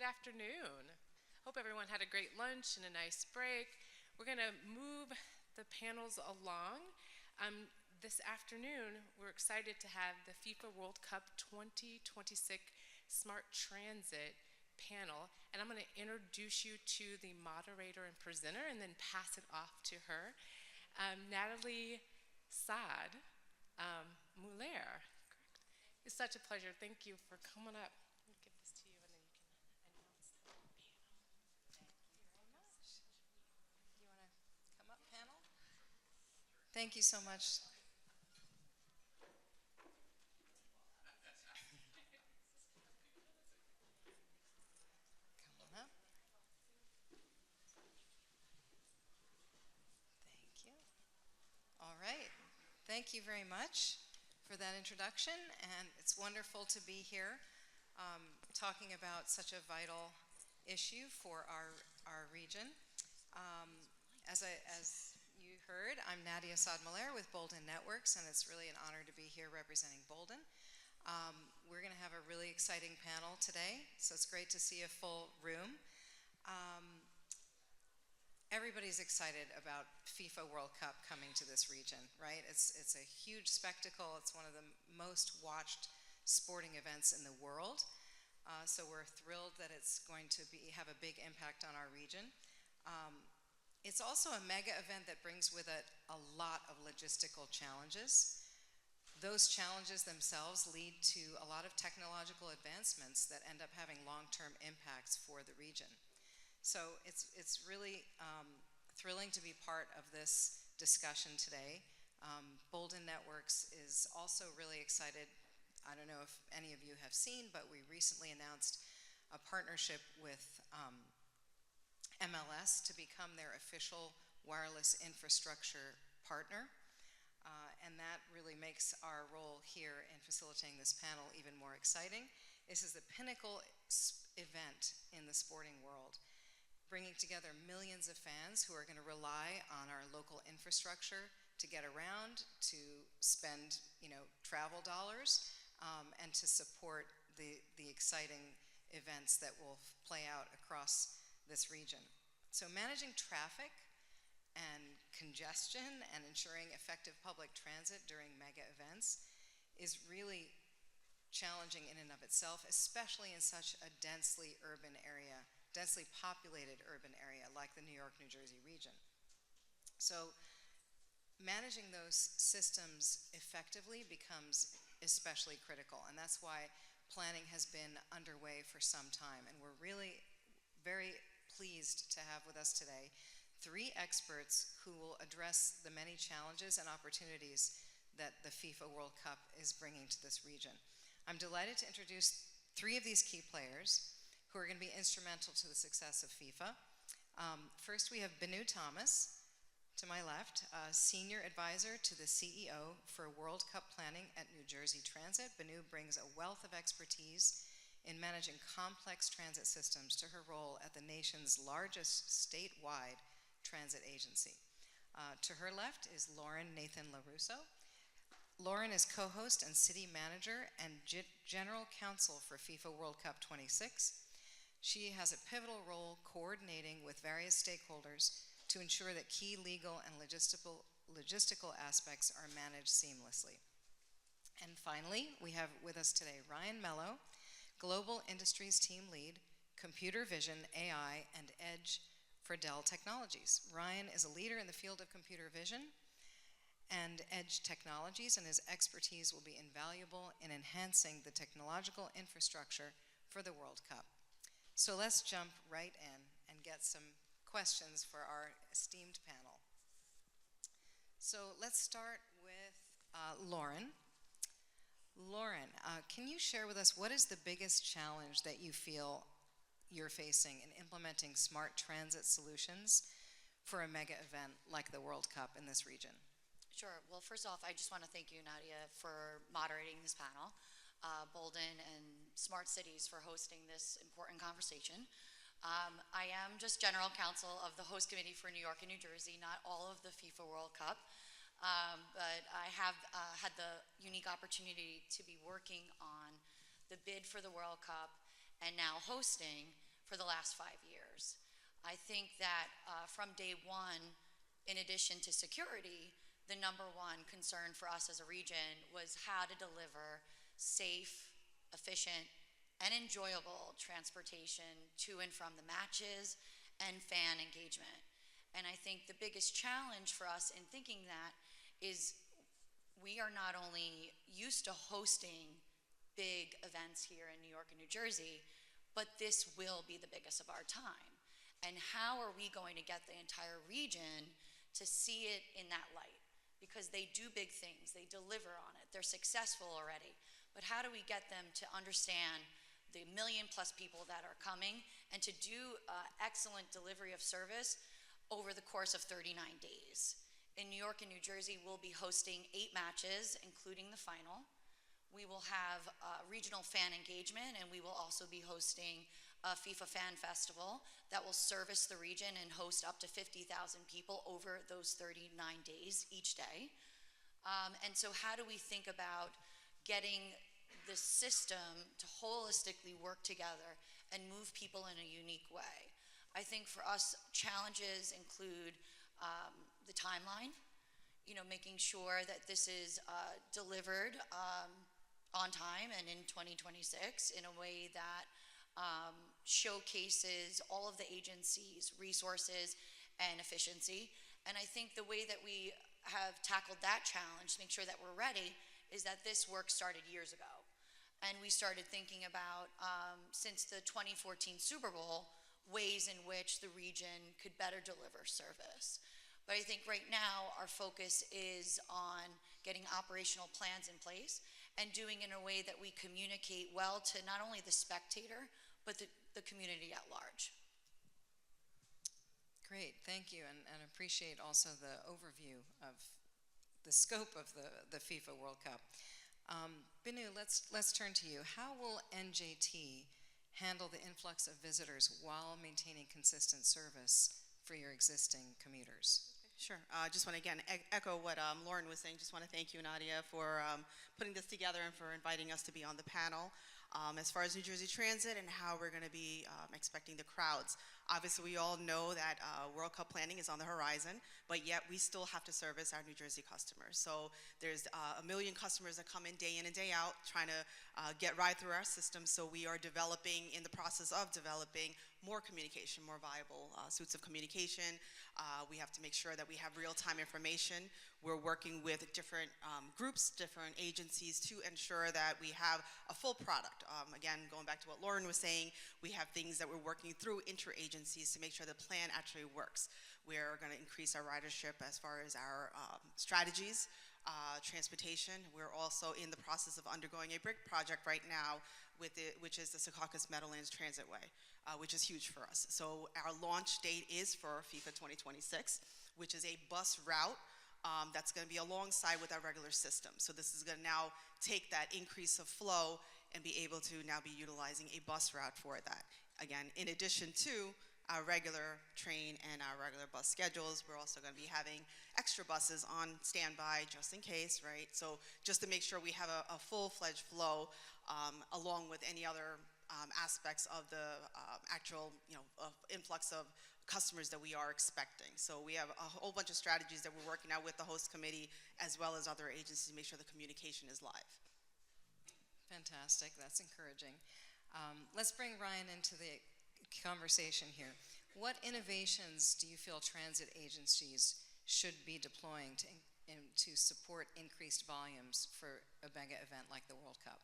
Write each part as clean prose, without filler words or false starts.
Good afternoon. Hope everyone had a great lunch and a nice break. We're going to move the panels along. This afternoon, we're excited to have the FIFA World Cup 2026 Smart Transit panel, and I'm going to introduce you to the moderator and presenter and then pass it off to her. Natalie Saad, Mulaire. It's such a pleasure. Thank you for coming up. I'll give this to you and then you can announce the panel. Thank you very much. Do you want to come up, panel? Thank you so much. Come on up. Thank you. All right. Thank you very much for that introduction, and it's wonderful to be here talking about such a vital issue for our region. As you heard, I'm Nadia Mulaire with Boldyn Networks, and it's really an honor to be here representing Boldyn. We're going to have a really exciting panel today, so it's great to see a full room. Everybody's excited about FIFA World Cup coming to this region, right? It's a huge spectacle. It's one of the most watched sporting events in the world. So we're thrilled that it's going to have a big impact on our region. It's also a mega event that brings with it a lot of logistical challenges. Those challenges themselves lead to a lot of technological advancements that end up having long-term impacts for the region. So it's really thrilling to be part of this discussion today. Boldyn Networks is also really excited. I don't know if any of you have seen, but we recently announced a partnership with MLS to become their official wireless infrastructure partner. And that really makes our role here in facilitating this panel even more exciting. This is the pinnacle event in the sporting world, bringing together millions of fans who are going to rely on our local infrastructure to get around, to spend, travel dollars, and to support the exciting events that will play out across this region. So managing traffic and congestion and ensuring effective public transit during mega events is really challenging in and of itself, especially in such a densely populated urban area like the New York, New Jersey region. So managing those systems effectively becomes especially critical, and that's why planning has been underway for some time. And we're really very pleased to have with us today 3 experts who will address the many challenges and opportunities that the FIFA World Cup is bringing to this region. I'm delighted to introduce 3 of these key players who are going to be instrumental to the success of FIFA. First, we have Binu Thomas, to my left, a senior advisor to the CEO for World Cup planning at New Jersey Transit. Binu brings a wealth of expertise in managing complex transit systems to her role at the nation's largest statewide transit agency. To her left is Lauren Nathan LaRusso. Lauren is co-host and city manager and general counsel for FIFA World Cup 26. She has a pivotal role coordinating with various stakeholders to ensure that key legal and logistical aspects are managed seamlessly. And finally, we have with us today Ryan Mellow, Global Industries Team Lead, Computer Vision, AI, and Edge for Dell Technologies. Ryan is a leader in the field of computer vision and edge technologies, and his expertise will be invaluable in enhancing the technological infrastructure for the World Cup. So let's jump right in and get some questions for our esteemed panel. So let's start with Lauren. Lauren, can you share with us what is the biggest challenge that you feel you're facing in implementing smart transit solutions for a mega event like the World Cup in this region? Sure. Well, first off, I just want to thank you, Nadia, for moderating this panel, Boldyn and Smart Cities for hosting this important conversation. I am just general counsel of the host committee for New York and New Jersey, not all of the FIFA World Cup. But I have had the unique opportunity to be working on the bid for the World Cup and now hosting for the last 5 years. I think that from day one, in addition to security, the number one concern for us as a region was how to deliver safe, efficient, and enjoyable transportation to and from the matches and fan engagement. And I think the biggest challenge for us in thinking that is we are not only used to hosting big events here in New York and New Jersey, but this will be the biggest of our time. And how are we going to get the entire region to see it in that light? Because they do big things, they deliver on it, they're successful already. But how do we get them to understand the 1 million+ people that are coming and to do excellent delivery of service over the course of 39 days? In New York and New Jersey, we'll be hosting 8 matches, including the final. We will have regional fan engagement, and we will also be hosting a FIFA Fan Festival that will service the region and host up to 50,000 people over those 39 days each day. And so how do we think about getting the system to holistically work together and move people in a unique way? I think for us, challenges include the timeline, making sure that this is delivered on time and in 2026 in a way that showcases all of the agencies' resources and efficiency. And I think the way that we have tackled that challenge to make sure that we're ready is that this work started years ago. And we started thinking about, since the 2014 Super Bowl, ways in which the region could better deliver service. But I think right now our focus is on getting operational plans in place and doing in a way that we communicate well to not only the spectator, but the community at large. Great, thank you, and appreciate also the overview of the scope of the FIFA World Cup. Binu, let's turn to you. How will NJT handle the influx of visitors while maintaining consistent service for your existing commuters? Sure. I just want to, again, echo what Lauren was saying. Just want to thank you, Nadia, for putting this together and for inviting us to be on the panel. As far as New Jersey Transit and how we're going to be expecting the crowds. Obviously, we all know that World Cup planning is on the horizon, but yet we still have to service our New Jersey customers. So there's 1 million customers that come in and day out trying to get right through our system. So we are in the process of developing more communication, more viable suites of communication. We have to make sure that we have real-time information. We're working with different groups, different agencies to ensure that we have a full product. Again, going back to what Lauren was saying, we have things that we're working through inter-agencies to make sure the plan actually works. We're going to increase our ridership as far as our strategies, transportation. We're also in the process of undergoing a big project right now which is the Secaucus Meadowlands Transitway, which is huge for us. So our launch date is for FIFA 2026, which is a bus route that's going to be alongside with our regular system. So this is going to now take that increase of flow and be able to now be utilizing a bus route for that. Again, in addition to our regular train and our regular bus schedules, we're also going to be having extra buses on standby just in case, right? So just to make sure we have a full-fledged flow along with any other aspects of the actual influx of customers that we are expecting. So we have a whole bunch of strategies that we're working out with the host committee as well as other agencies to make sure the communication is live. Fantastic, that's encouraging. Let's bring Ryan into the conversation here. What innovations do you feel transit agencies should be deploying to support increased volumes for a mega event like the World Cup?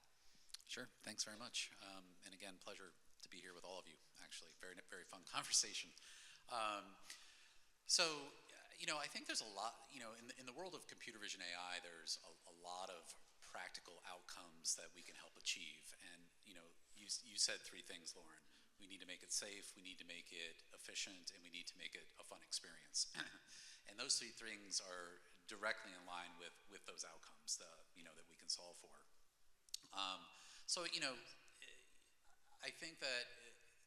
Sure, thanks very much. And again, pleasure to be here with all of you, actually. Very, very fun conversation. I think there's a lot, in the world of computer vision AI, there's a lot of practical outcomes that we can help achieve. And, you said 3 things, Lauren. We need to make it safe, we need to make it efficient, and we need to make it a fun experience. And those 3 things are directly in line with those outcomes that we can solve for. I think that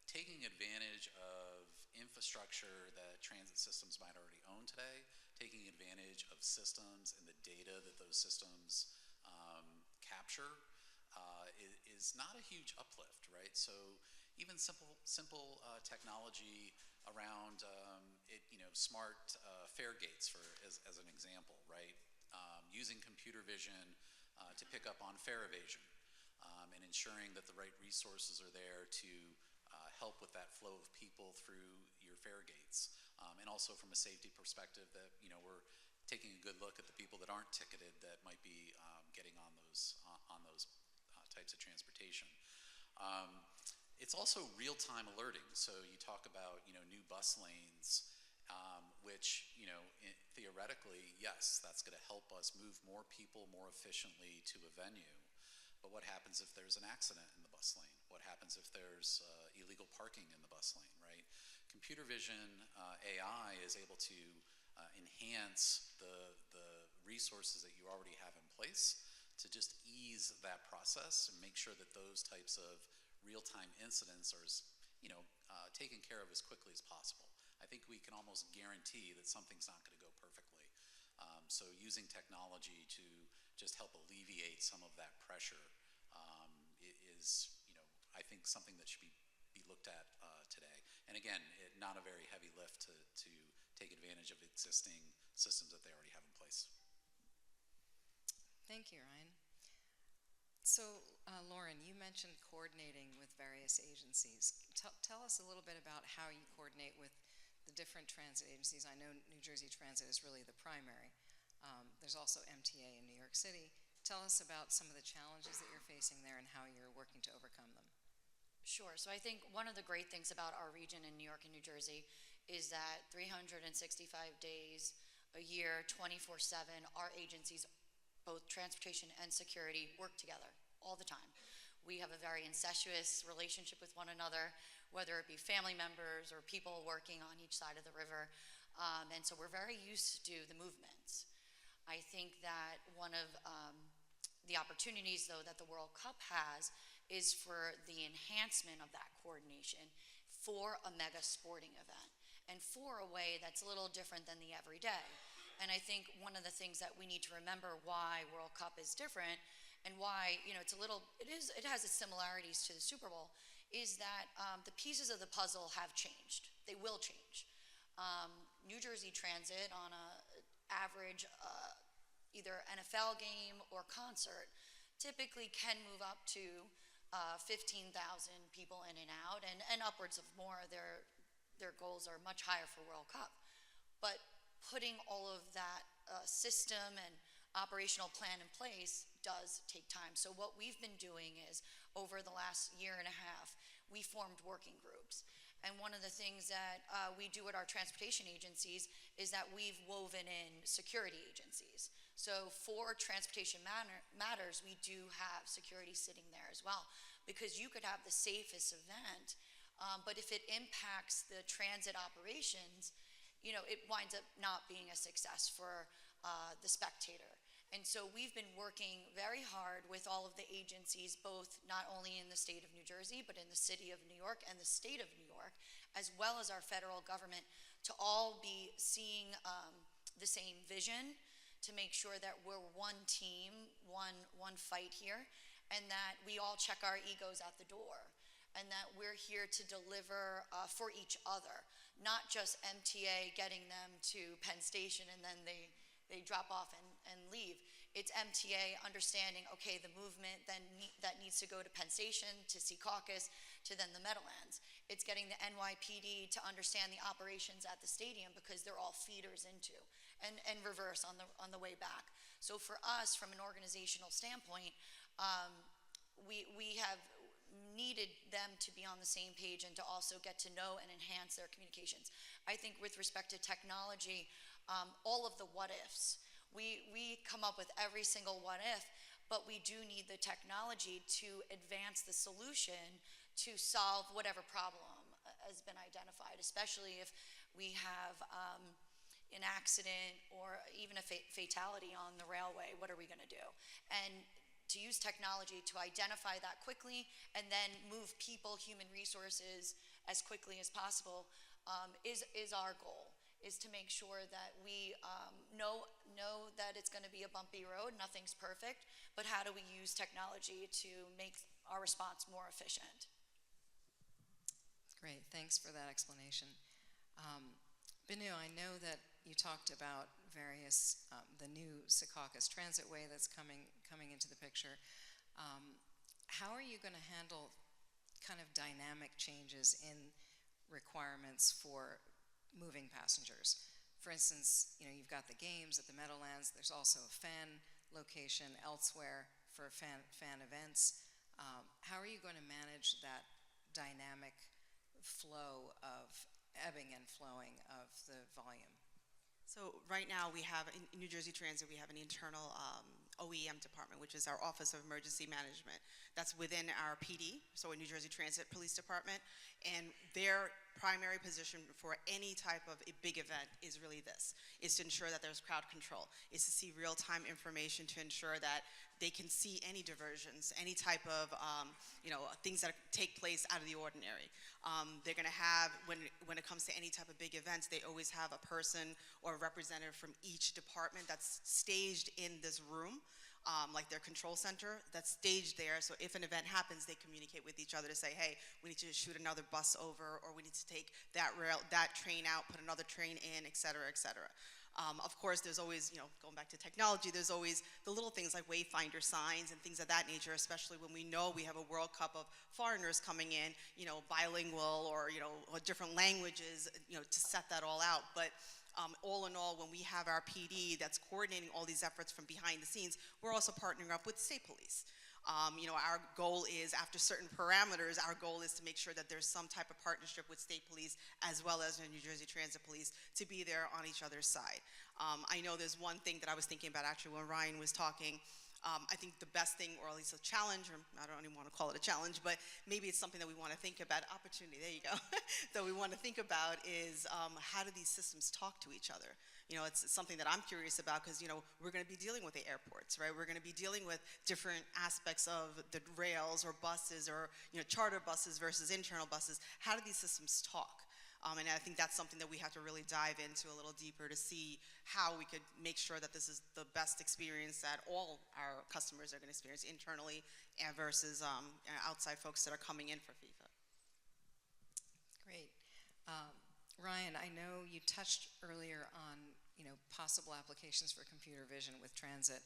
taking advantage of infrastructure that transit systems might already own today, taking advantage of systems and the data that those systems capture is not a huge uplift, right? So, even simple technology around smart fare gates as an example, right? Using computer vision to pick up on fare evasion and ensuring that the right resources are there to help with that flow of people through your fare gates. And also from a safety perspective that, we're taking a good look at the people that aren't ticketed that might be getting on those types of transportation. It's also real-time alerting. So you talk about, new bus lanes, which, theoretically, yes, that's going to help us move more people more efficiently to a venue. But what happens if there's an accident in the bus lane? What happens if there's illegal parking in the bus lane, right? Computer vision AI is able to enhance the resources that you already have in place to just ease that process and make sure that those types of real-time incidents are taken care of as quickly as possible. I think we can almost guarantee that something's not going to go perfectly. So using technology to just help alleviate some of that pressure is, I think something that should be looked at today. And again, not a very heavy lift to take advantage of existing systems that they already have in place. Thank you, Ryan. So, Lauren, you mentioned coordinating with various agencies. Tell us a little bit about how you coordinate with the different transit agencies. I know New Jersey Transit is really the primary. There's also MTA in New York City. Tell us about some of the challenges that you're facing there and how you're working to overcome them. Sure. So I think one of the great things about our region in New York and New Jersey is that 365 days a year, 24/7, our agencies, both transportation and security, work together all the time. We have a very incestuous relationship with one another, whether it be family members or people working on each side of the river. And so we're very used to the movements. I think that one of the opportunities, though, that the World Cup has is for the enhancement of that coordination for a mega sporting event and for a way that's a little different than the everyday. And I think one of the things that we need to remember why World Cup is different and why, it has its similarities to the Super Bowl is that the pieces of the puzzle have changed. They will change. New Jersey Transit on a average either NFL game or concert typically can move up to 15,000 people in and out and upwards of more. Their goals are much higher for World Cup. But putting all of that system and operational plan in place does take time. So what we've been doing is over the last year and a half, we formed working groups. And one of the things that we do at our transportation agencies is that we've woven in security agencies. So for transportation matters, we do have security sitting there as well. Because you could have the safest event, but if it impacts the transit operations, it winds up not being a success for the spectator. And so we've been working very hard with all of the agencies, both not only in the state of New Jersey, but in the city of New York and the state of New York, as well as our federal government, to all be seeing the same vision, to make sure that we're one team, one fight here, and that we all check our egos at the door, and that we're here to deliver for each other, not just MTA getting them to Penn Station and then they drop off and leave. It's MTA understanding, okay, the movement then that needs to go to Penn Station, to Secaucus, to then the Meadowlands. It's getting the NYPD to understand the operations at the stadium because they're all feeders into, and reverse on the way back. So for us, from an organizational standpoint, we have needed them to be on the same page and to also get to know and enhance their communications. I think with respect to technology, all of the what ifs, we come up with every single what if, but we do need the technology to advance the solution to solve whatever problem has been identified, especially if we have an accident or even a fatality on the railway. What are we going to do? And to use technology to identify that quickly and then move people, human resources, as quickly as possible is our goal, is to make sure that we know that it's going to be a bumpy road, nothing's perfect, but how do we use technology to make our response more efficient? Great, thanks for that explanation. Binu, I know that you talked about various, the new Secaucus Transitway that's coming into the picture. How are you going to handle kind of dynamic changes in requirements for moving passengers? For instance, you've got the games at the Meadowlands. There's also a fan location elsewhere for fan events. How are you going to manage that dynamic flow of ebbing and flowing of the volume? So right now we have, in New Jersey Transit, we have an internal OEM department, which is our Office of Emergency Management. That's within our PD, so a New Jersey Transit Police Department, and their primary position for any type of a big event is really this, is to ensure that there's crowd control, is to see real-time information to ensure that they can see any diversions, any type of things that take place out of the ordinary. They're going to have, when it comes to any type of big events, they always have a person or a representative from each department that's staged in this room, like their control center, that's staged there. So if an event happens, they communicate with each other to say, hey, we need to shoot another bus over, or we need to take that train out, put another train in, et cetera, et cetera. Of course, there's always, going back to technology, there's always the little things like wayfinder signs and things of that nature, especially when we know we have a World Cup of foreigners coming in, bilingual or, different languages, to set that all out. But all in all, when we have our PD that's coordinating all these efforts from behind the scenes, we're also partnering up with state police. Our goal is, after certain parameters, our goal is to make sure that there's some type of partnership with state police as well as the New Jersey Transit Police to be there on each other's side. I know there's one thing that I was thinking about actually when Ryan was talking. I think the best thing, or at least a challenge, or I don't even want to call it a challenge, but maybe it's something that we want to think about, opportunity, there you go, that we want to think about is how do these systems talk to each other? It's something that I'm curious about because, we're going to be dealing with the airports, right? We're going to be dealing with different aspects of the rails or buses or, charter buses versus internal buses. How do these systems talk? And I think that's something that we have to really dive into a little deeper to see how we could make sure that this is the best experience that all our customers are going to experience internally and versus outside folks that are coming in for FIFA. Great. Ryan, I know you touched earlier on possible applications for computer vision with transit.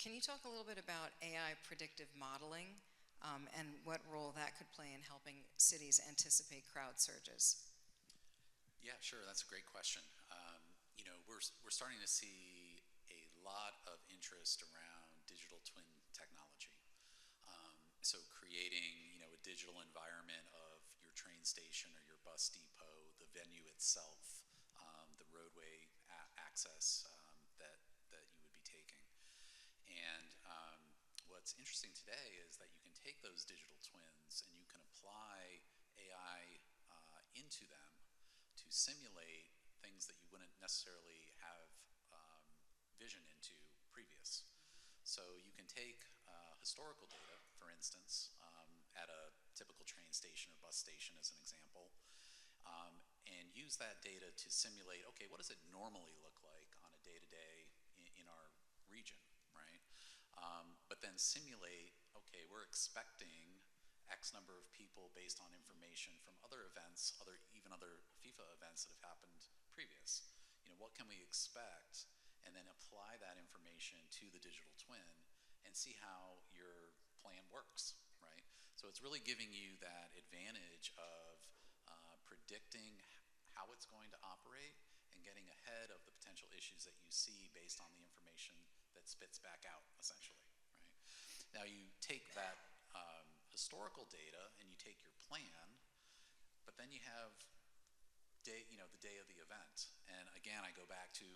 Can you talk a little bit about AI predictive modeling and what role that could play in helping cities anticipate crowd surges? Yeah, sure. That's a great question. We're starting to see a lot of interest around digital twin technology. So creating, a digital environment of your train station or your bus depot, the venue itself, the roadway access that you would be taking. And what's interesting today is that you can take those digital twins and you can apply AI into them to simulate things that you wouldn't necessarily have vision into previous. So you can take historical data, for instance, at a typical train station or bus station as an example, and use that data to simulate, okay, what does it normally look like on a day-to-day in our region, right? But then simulate, okay, we're expecting X number of people based on information from other events, even other FIFA events that have happened previous. What can we expect? And then apply that information to the digital twin and see how your plan works, right? So it's really giving you that advantage of predicting how it's going to operate and getting ahead of the potential issues that you see based on the information that spits back out, essentially, right? Now you take that historical data and you take your plan, but then you have the day of the event. And again, I go back to,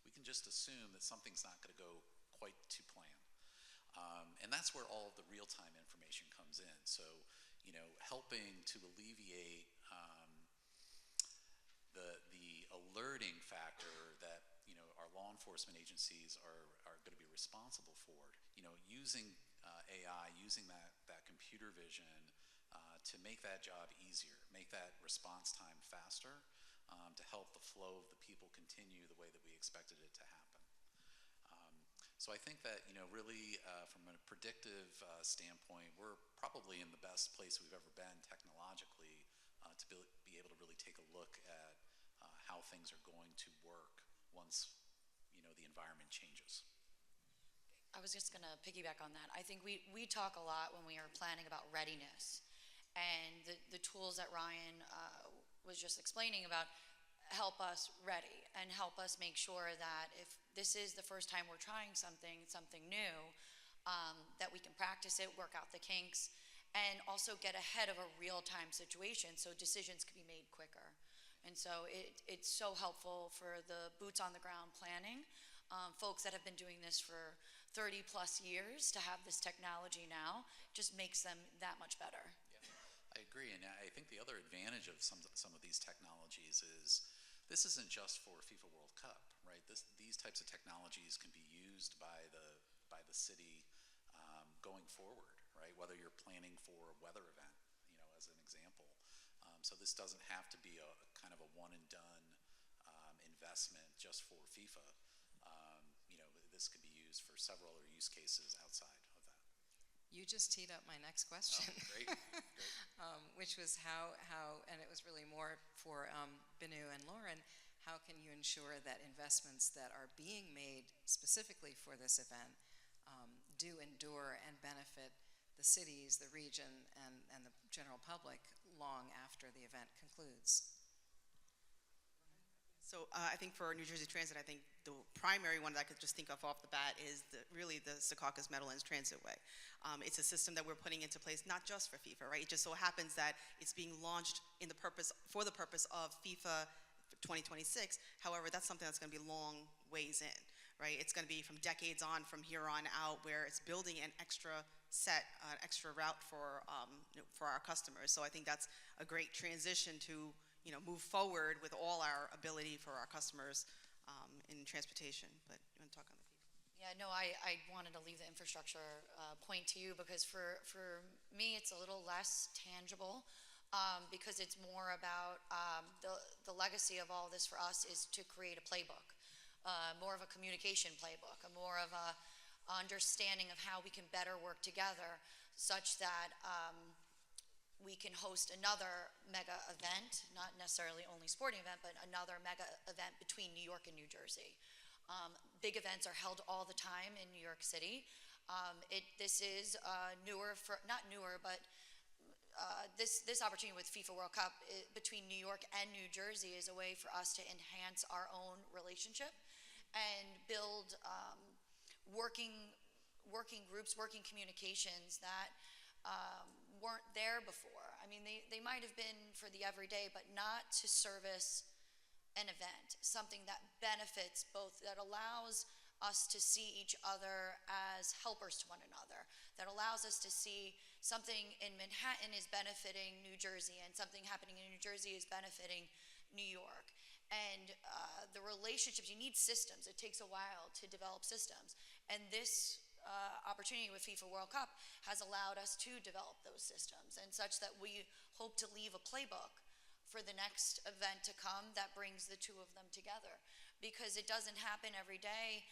we can just assume that something's not going to go quite to plan. And that's where all of the real-time information comes in. So, helping to alleviate the alerting factor that, our law enforcement agencies are going to be responsible for. Using AI, using that computer vision to make that job easier, make that response time faster, to help the flow of the people continue the way that we expected it to happen. So I think that, really from a predictive standpoint, we're probably in the best place we've ever been technologically to be able to really take a look at how things are going to work once, the environment changes. I was just going to piggyback on that. I think we talk a lot when we are planning about readiness, and the tools that Ryan was just explaining about help us ready and help us make sure that if this is the first time we're trying something new, that we can practice it, work out the kinks, and also get ahead of a real-time situation so decisions can be made quicker. And so it's so helpful for the boots on the ground planning, folks that have been doing this for 30 plus years, to have this technology now just makes them that much better. Yeah, I agree, and I think the other advantage of some of these technologies is this isn't just for FIFA World Cup, right? These types of technologies can be used by the city going forward, right? Whether you're planning for a weather event, as an example. So this doesn't have to be a kind of a one and done investment just for FIFA. This could be used for several other use cases outside of that. You just teed up my next question. Oh, great. Which was how, and it was really more for Binu and Lauren, how can you ensure that investments that are being made specifically for this event do endure and benefit the cities, the region, and the general public long after the event concludes? So I think for New Jersey Transit, I think the primary one that I could just think of off the bat is really the Secaucus Meadowlands Transitway. It's a system that we're putting into place not just for FIFA, right? It just so happens that it's being launched for the purpose of FIFA 2026. However, that's something that's going to be long ways in, right? It's going to be from decades on, from here on out, where it's building an extra route for our customers. So I think that's a great transition to move forward with all our ability for our customers in transportation. But you want to talk on the people? Yeah, no, I wanted to leave the infrastructure point to you because for me it's a little less tangible because it's more about the legacy of all this for us is to create a playbook, more of a communication playbook, more of a understanding of how we can better work together such that we can host another mega event, not necessarily only sporting event, but another mega event between New York and New Jersey. Big events are held all the time in New York City. This is not newer, but this opportunity with FIFA World Cup between New York and New Jersey is a way for us to enhance our own relationship and build working groups, working communications that weren't there before. I mean, they might have been for the everyday, but not to service an event, something that benefits both, that allows us to see each other as helpers to one another, that allows us to see something in Manhattan is benefiting New Jersey and something happening in New Jersey is benefiting New York. And the relationships, you need systems. It takes a while to develop systems. And this opportunity with FIFA World Cup has allowed us to develop those systems, and such that we hope to leave a playbook for the next event to come that brings the two of them together, because it doesn't happen every day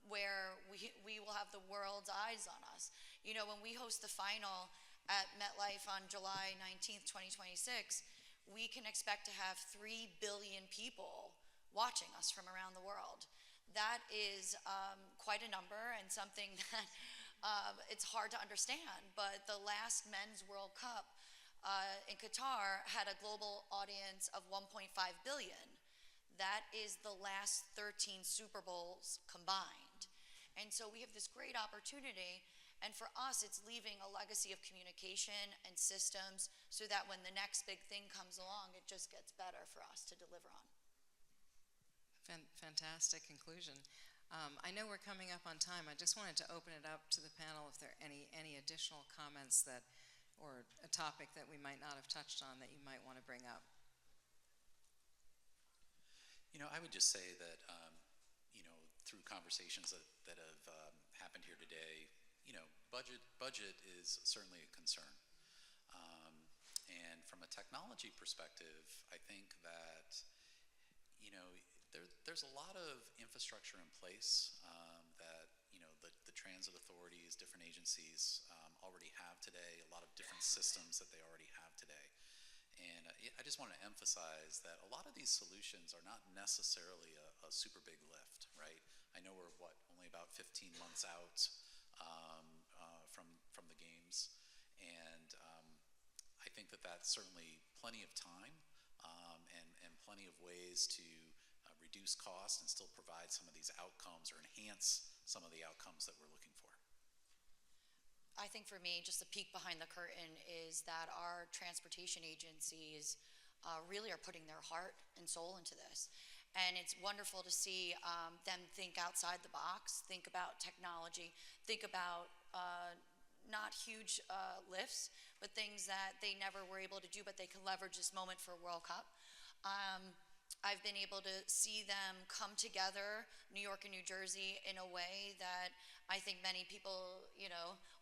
where we will have the world's eyes on us. When we host the final at MetLife on July 19th, 2026, we can expect to have 3 billion people watching us from around the world. That is quite a number and something that it's hard to understand, but the last Men's World Cup in Qatar had a global audience of 1.5 billion. That is the last 13 Super Bowls combined. And so we have this great opportunity, and for us it's leaving a legacy of communication and systems so that when the next big thing comes along, it just gets better for us to deliver on. Fantastic conclusion. I know we're coming up on time. I just wanted to open it up to the panel if there are any additional comments or a topic that we might not have touched on that you might want to bring up. I would just say that, through conversations that have happened here today, budget is certainly a concern. And from a technology perspective, I think that, there's a lot of infrastructure in place that the transit authorities, different agencies already have today, a lot of different systems that they already have today. And I just want to emphasize that a lot of these solutions are not necessarily a super big lift, right? I know we're, only about 15 months out from the games, and I think that that's certainly plenty of time and plenty of ways to reduce cost and still provide some of these outcomes or enhance some of the outcomes that we're looking for. I think for me, just the peek behind the curtain is that our transportation agencies really are putting their heart and soul into this. And it's wonderful to see them think outside the box, think about technology, think about not huge lifts, but things that they never were able to do, but they can leverage this moment for World Cup. I've been able to see them come together, New York and New Jersey, in a way that I think many people,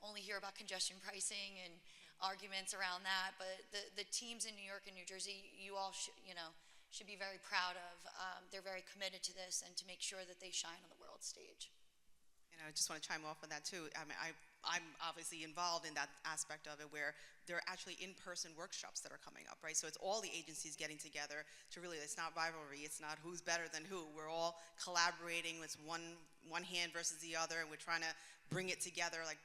only hear about congestion pricing and arguments around that. But the teams in New York and New Jersey, you all should be very proud of. They're very committed to this and to make sure that they shine on the world stage. And I just want to chime off on that too. I mean, I'm obviously involved in that aspect of it, where there are actually in-person workshops that are coming up, right? So it's all the agencies getting together to really, it's not rivalry, it's not who's better than who. We're all collaborating with one hand versus the other, and we're trying to bring it together like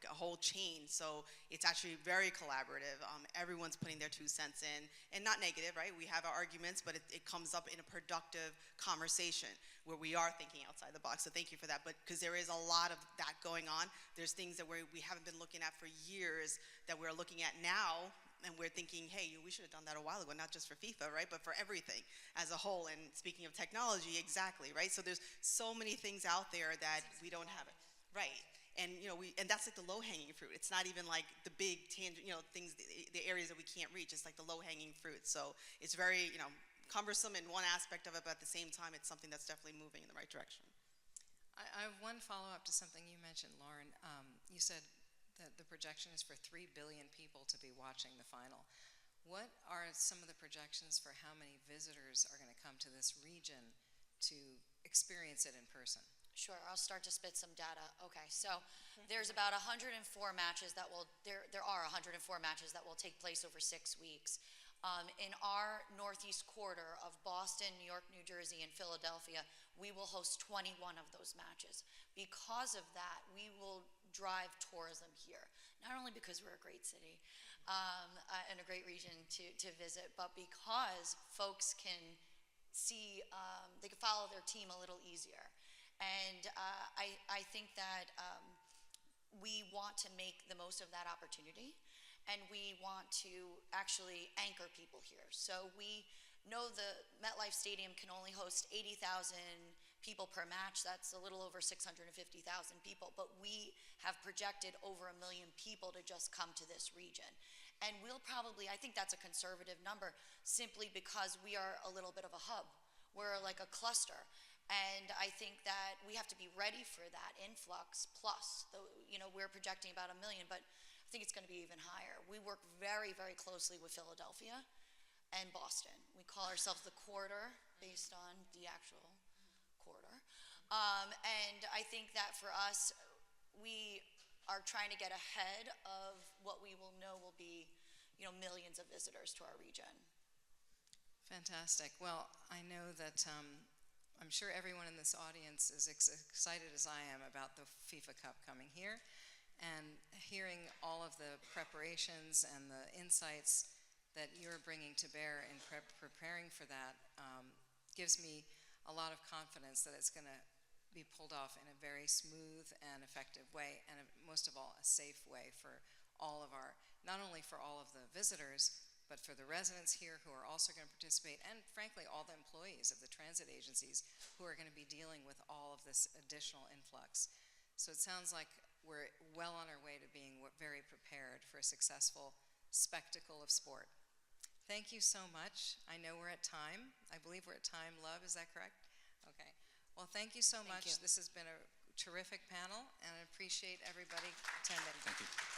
a whole chain. So it's actually very collaborative. Everyone's putting their 2 cents in, and not negative, right? We have our arguments, but it comes up in a productive conversation where we are thinking outside the box. So thank you for that. But because there is a lot of that going on, there's things that we haven't been looking at for years that we're looking at now, and we're thinking, hey, we should have done that a while ago, not just for FIFA, right, but for everything as a whole. And speaking of technology, exactly, right? So there's so many things out there that we don't have it, right? And and that's like the low-hanging fruit. It's not even like the big tangent, things, the areas that we can't reach. It's like the low-hanging fruit. So it's very, cumbersome in one aspect of it, but at the same time, it's something that's definitely moving in the right direction. I have one follow-up to something you mentioned, Lauren. You said that the projection is for 3 billion people to be watching the final. What are some of the projections for how many visitors are going to come to this region to experience it in person? Sure, I'll start to spit some data. Okay, so there's about 104 matches that there are 104 matches that will take place over 6 weeks. In our northeast quarter of Boston, New York, New Jersey, and Philadelphia, we will host 21 of those matches. Because of that, we will drive tourism here, not only because we're a great city and a great region to visit, but because folks can see, they can follow their team a little easier. And I think that we want to make the most of that opportunity, and we want to actually anchor people here. So we know the MetLife Stadium can only host 80,000 people per match. That's a little over 650,000 people, but we have projected over 1 million people to just come to this region. And we'll probably, I think that's a conservative number, simply because we are a little bit of a hub. We're like a cluster. And I think that we have to be ready for that influx plus. We're projecting about 1 million, but I think it's going to be even higher. We work very, very closely with Philadelphia and Boston. We call ourselves the corridor based on the actual corridor. And I think that for us, we are trying to get ahead of what we will know will be, millions of visitors to our region. Fantastic. Well, I know that I'm sure everyone in this audience is excited as I am about the FIFA Cup coming here, and hearing all of the preparations and the insights that you're bringing to bear in preparing for that gives me a lot of confidence that it's going to be pulled off in a very smooth and effective way, and most of all, a safe way for all of not only for all of the visitors, but for the residents here who are also going to participate, and frankly, all the employees of the transit agencies who are going to be dealing with all of this additional influx. So it sounds like we're well on our way to being very prepared for a successful spectacle of sport. Thank you so much. I know we're at time. I believe we're at time, Love, is that correct? Okay. Well, thank you so much. This has been a terrific panel, and I appreciate everybody attending. Thank you.